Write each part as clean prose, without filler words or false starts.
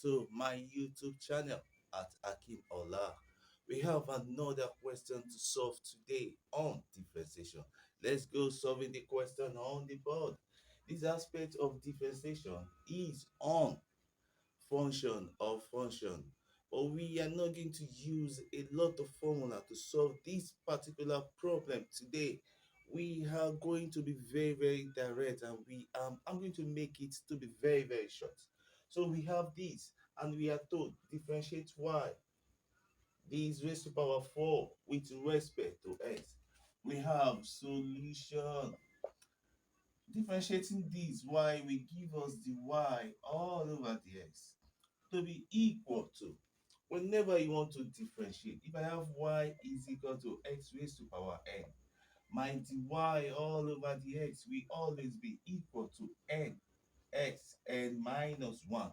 to my YouTube channel at Akim Ola. We have another question to solve today on differentiation. Let's go solving the question on the board. This aspect of differentiation is on function or function. But we are not going to use a lot of formula to solve this particular problem today. We are going to be very, very direct, and I'm going to make it to be very, very short. So we have this, and we are told differentiate y. This raised to power 4 with respect to x. We have solution. Differentiating this y will give us the y all over the x to be equal to, whenever you want to differentiate, if I have y is equal to x raised to power n, my dy all over the x will always be equal to n x n minus 1.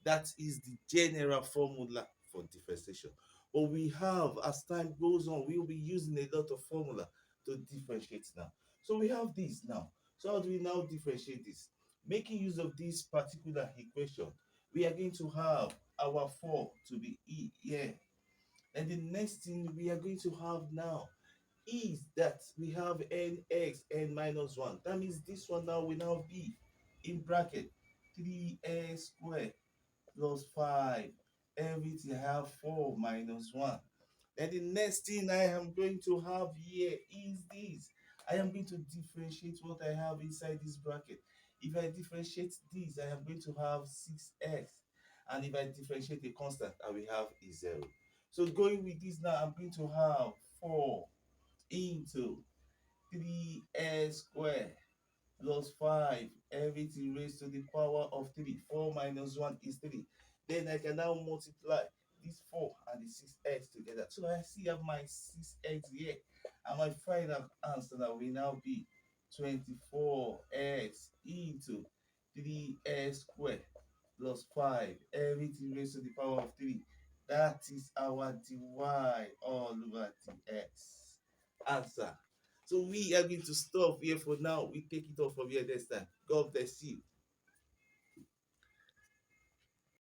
That is the general formula for differentiation. But we have, as time goes on, we will be using a lot of formula to differentiate now. So we have this now. So how do we now differentiate this? Making use of this particular equation, we are going to have our 4 to be e here. And the next thing we are going to have now is that we have nx n minus 1. That means this one now will now be in bracket 3x squared plus 5. Everything I have 4 minus 1. Then the next thing I am going to have here is this. I am going to differentiate what I have inside this bracket. If I differentiate this, I am going to have 6x. And if I differentiate a constant, I will have a 0. So going with this now, I'm going to have 4 into 3x squared plus 5, everything raised to the power of 3. 4 minus 1 is 3. Then I can now multiply this 4 and the 6x together. So I see have my 6x here. And my final answer now will now be 24x into 3x squared plus 5, everything raised to the power of 3. That is our dy all over the x. Answer. So we are going to stop here for now. We take it off from here next time. God bless you.